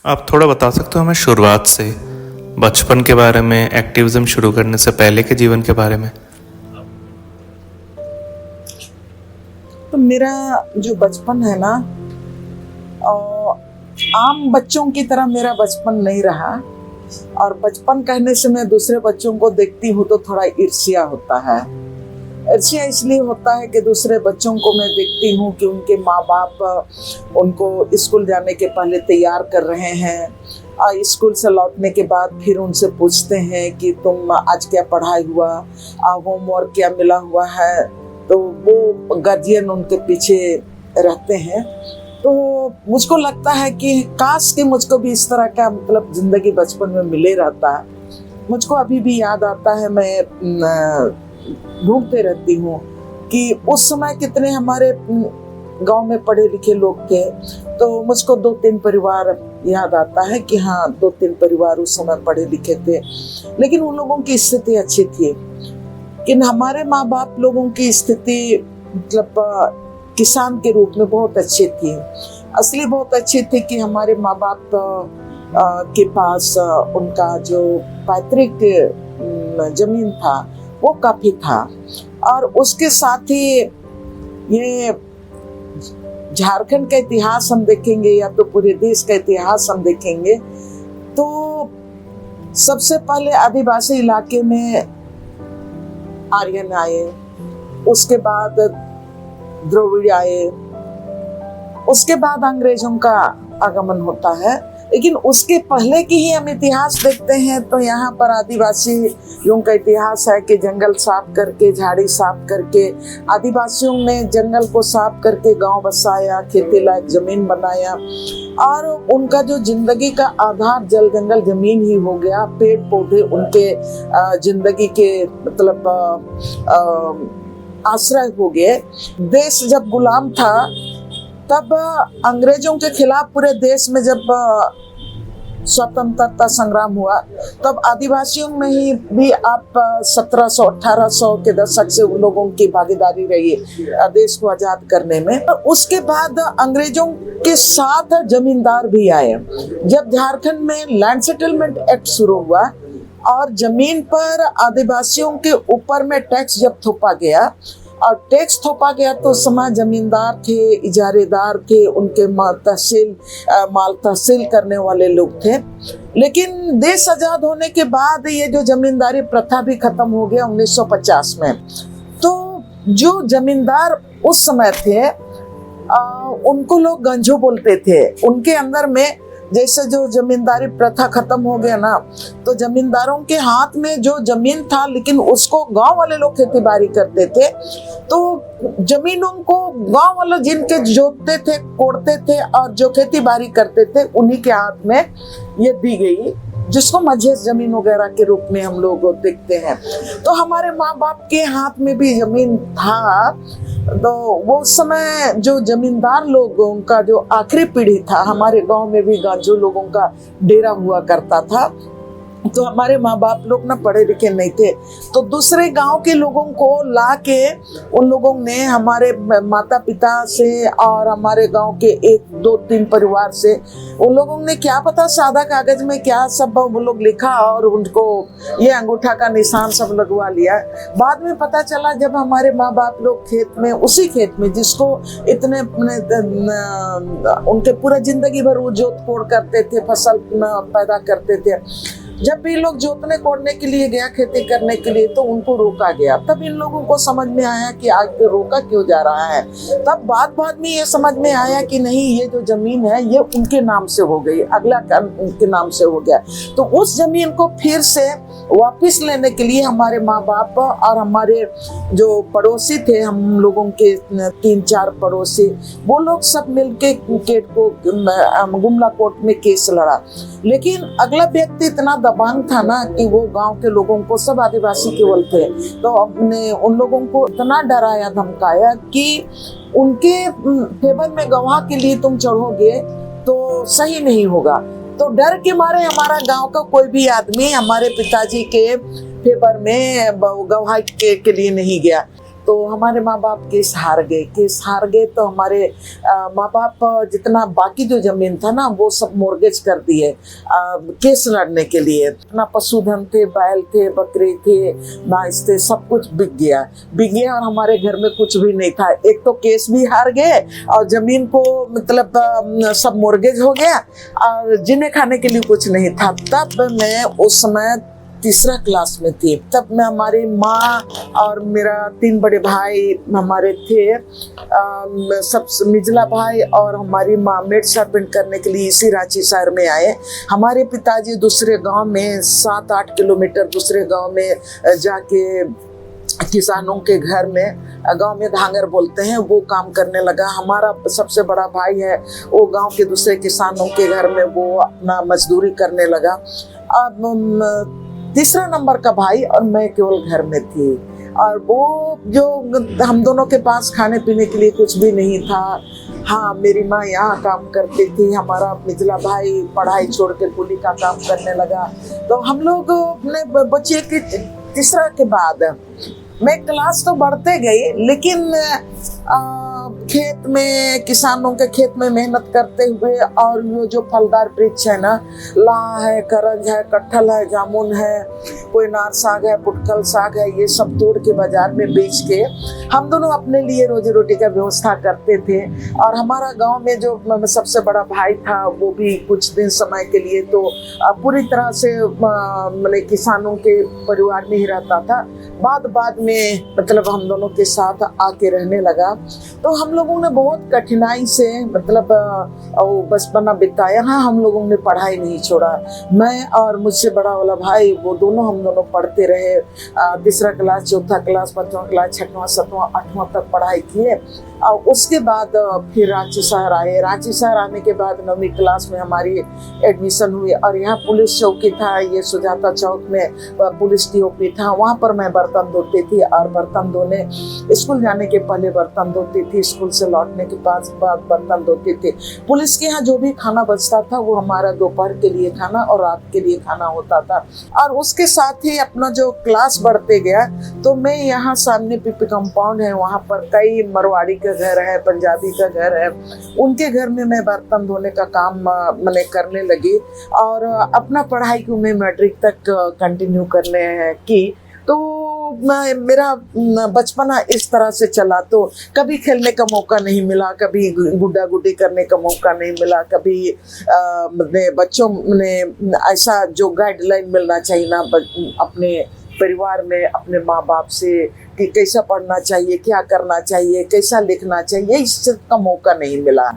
आप थोड़ा बता सकते हो हमें शुरुआत से, बचपन के बारे में, एक्टिविज्म शुरू करने से पहले के जीवन के बारे में? तो मेरा जो बचपन है ना, आम बच्चों की तरह मेरा बचपन नहीं रहा। और बचपन कहने से मैं दूसरे बच्चों को देखती हूँ तो थोड़ा ईर्ष्या होता है। ईर्ष्या इसलिए होता है कि दूसरे बच्चों को मैं देखती हूँ कि उनके माँ बाप उनको स्कूल जाने के पहले तैयार कर रहे हैं, और स्कूल से लौटने के बाद फिर उनसे पूछते हैं कि तुम आज क्या पढ़ाई हुआ, होमवर्क क्या मिला हुआ है। तो वो गार्जियन उनके पीछे रहते हैं। तो मुझको लगता है कि काश कि मुझको भी इस तरह का मतलब जिंदगी बचपन में मिले रहता है। मुझको अभी भी याद आता है, मैं ढूंढते रहती हूँ कि उस समय कितने हमारे गांव में पढ़े लिखे लोग थे। तो मुझको 2-3 परिवार याद आता है कि हाँ, 2-3 परिवार उस समय पढ़े लिखे थे, लेकिन उन लोगों की स्थिति अच्छी थी। लेकिन हमारे माँ बाप लोगों की स्थिति मतलब किसान के रूप में बहुत अच्छी थी। असली बहुत अच्छी थी कि हमारे माँ बाप के पास उनका जो पैतृक जमीन था वो काफी था। और उसके साथ ही ये झारखंड का इतिहास हम देखेंगे या तो पूरे देश का इतिहास हम देखेंगे तो सबसे पहले आदिवासी इलाके में आर्यन आए, उसके बाद द्रविड़ आए, उसके बाद अंग्रेजों का आगमन होता है। लेकिन उसके पहले की ही हम इतिहास देखते हैं तो यहाँ पर आदिवासियों का इतिहास है कि जंगल साफ करके, झाड़ी साफ करके, आदिवासियों ने जंगल को साफ करके गांव बसाया, खेती लायक जमीन बनाया। और उनका जो जिंदगी का आधार जल जंगल जमीन ही हो गया। पेड़ पौधे उनके जिंदगी के मतलब आश्रय हो गए। देश जब गुलाम था तब अंग्रेजों के खिलाफ पूरे देश में जब स्वतंत्रता संग्राम हुआ तब आदिवासियों में ही भी आप 1700-1800 के दशक से उन लोगों की भागीदारी रही देश को आजाद करने में। उसके बाद अंग्रेजों के साथ जमींदार भी आए। जब झारखंड में लैंड सेटलमेंट एक्ट शुरू हुआ और जमीन पर आदिवासियों के ऊपर में टैक्स जब थोपा गया और टैक्स थोपा गया तो उस समय जमींदार थे, इजारेदार थे, उनके माल तहसील करने वाले लोग थे। लेकिन देश आजाद होने के बाद ये जो जमींदारी प्रथा भी खत्म हो गया 1950 में। तो जो जमींदार उस समय थे उनको लोग गंजो बोलते थे। उनके अंदर में जैसे जो जमींदारी प्रथा खत्म हो गया ना, तो जमींदारों के हाथ में जो जमीन था लेकिन उसको गांव वाले लोग खेती बाड़ी करते थे। तो जमीनों को गांव वाले जिनके जोतते थे, कोड़ते थे और जो खेती बाड़ी करते थे उन्हीं के हाथ में ये दी गई, जिसको मझेस जमीन वगैरह के रूप में हम लोग देखते हैं। तो हमारे माँ बाप के हाथ में भी जमीन था। तो वो समय जो जमींदार लोगों का जो आखिरी पीढ़ी था, हमारे गांव में भी गांजो लोगों का डेरा हुआ करता था। तो हमारे माँ बाप लोग ना पढ़े लिखे नहीं थे, तो दूसरे गांव के लोगों को ला के उन लोगों ने हमारे माता पिता से और हमारे गांव के 1-2-3 परिवार से उन लोगों ने क्या पता सादा कागज में क्या सब वो लोग लिखा और उनको ये अंगूठा का निशान सब लगवा लिया। बाद में पता चला जब हमारे माँ बाप लोग खेत में, उसी खेत में जिसको इतने उनके पूरा जिंदगी भर वो जोत कोड़ करते थे, फसल पैदा करते थे, जब भी लोग जोतने कोड़ने के लिए गया, खेती करने के लिए, तो उनको रोका गया। तब इन लोगों को समझ में आया कि आज रोका क्यों जा रहा है। तब बाद में ये समझ में आया कि नहीं, ये जो जमीन है ये उनके नाम से हो गई, अगला उनके नाम से हो गया। तो उस जमीन को फिर से वापस लेने के लिए हमारे माँ बाप और हमारे जो पड़ोसी थे, हम लोगों के 3-4 पड़ोसी, वो लोग सब मिलके केट को गुमला कोर्ट में केस लड़ा। लेकिन अगला व्यक्ति इतना दबंग था ना कि वो गांव के लोगों को, सब आदिवासी केवल थे, तो अपने उन लोगों को इतना डराया धमकाया कि उनके फेवर में गवाह के लिए तुम चढ़ोगे तो सही नहीं होगा। तो डर के मारे हमारा गांव का कोई भी आदमी हमारे पिताजी के फेवर में गवाही के लिए नहीं गया। तो हमारे माँ बाप केस हार गए तो हमारे माँ बाप जितना बाकी जो जमीन था ना वो सब मोर्गेज कर दिए केस लड़ने के लिए। अपना पशुधन थे, बैल थे, बकरे थे, भैंस थे, सब कुछ बिक गया और हमारे घर में कुछ भी नहीं था। एक तो केस भी हार गए और जमीन को मतलब सब मोर्गेज हो गया और जीने खाने के लिए कुछ नहीं था। तब मैं उस समय तीसरा क्लास में थी। तब मैं हमारी माँ और मेरा 3 बड़े भाई हमारे थे, सब मिजला भाई और हमारी माँ मेड सर्वेंट करने के लिए इसी रांची शहर में आए। हमारे पिताजी दूसरे गांव में 7-8 किलोमीटर दूसरे गांव में जाके किसानों के घर में, गांव में धांगर बोलते हैं, वो काम करने लगा। हमारा सबसे बड़ा भाई है वो गांव के दूसरे किसानों के घर में वो अपना मजदूरी करने लगा। अब तीसरा नंबर का भाई और मैं केवल घर में थी और वो जो हम दोनों के पास खाने पीने के लिए कुछ भी नहीं था। हाँ, मेरी माँ यहाँ काम करती थी, हमारा मिजला भाई पढ़ाई छोड़ के कूली का काम करने लगा। तो हम लोग अपने बच्चे के तीसरा के बाद मैं क्लास तो बढ़ते गई, लेकिन खेत में, किसानों के खेत में मेहनत करते हुए और ये जो फलदार वृक्ष है ना, लाह है, करंज है, कटहल है, जामुन है, कोई नार साग है, पुटकल साग है, ये सब तोड़ के बाजार में बेच के हम दोनों अपने लिए रोजी रोटी का व्यवस्था करते थे। और हमारा गांव में जो सबसे बड़ा भाई था वो भी कुछ दिन समय के लिए तो पूरी तरह से मतलब किसानों के परिवार में ही रहता था। बाद में मतलब हम दोनों के साथ आके रहने लगा। तो हम लोगों ने बहुत कठिनाई से मतलब बचपना बिताया। हाँ, हम लोगों ने पढ़ाई नहीं छोड़ा। मैं और मुझसे बड़ा वाला भाई वो दोनों हम दोनों पढ़ते रहे। तीसरा क्लास, चौथा क्लास, पांचवा क्लास, छठवां, सातवां, आठवां तक पढ़ाई किए। और उसके बाद फिर रांची शहर आए। रांची शहर आने के बाद 9वीं क्लास में हमारी एडमिशन हुई और यहाँ पुलिस चौकी था, ये सुजाता चौक में पुलिस टीओपी था, वहाँ पर मैं बर्तन धोती थी। और बर्तन धोने स्कूल जाने के पहले बर्तन धोती थी, स्कूल से लौटने के बाद बर्तन धोती थी। पुलिस के यहाँ जो भी खाना बचता था वो हमारा दोपहर के लिए खाना और रात के लिए खाना होता था। और उसके साथ ही अपना जो क्लास बढ़ते गया तो मैं यहाँ सामने पीपी कंपाउंड है, वहाँ पर कई मरवाड़ी का घर है, पंजाबी का घर है, उनके घर में मैं बर्तन धोने का काम मैंने करने लगी। और अपना पढ़ाई को मैं मैट्रिक तक कंटिन्यू करने की। तो मेरा बचपना इस तरह से चला। तो कभी खेलने का मौका नहीं मिला, कभी गुड्डा गुड्डी करने का मौका नहीं मिला, कभी बच्चों ने ऐसा जो गाइडलाइन मिलना चाहिए ना अपने परिवार में अपने माँ बाप से कि कैसा पढ़ना चाहिए, क्या करना चाहिए, कैसा लिखना चाहिए, इस चीज़ का मौका नहीं मिला।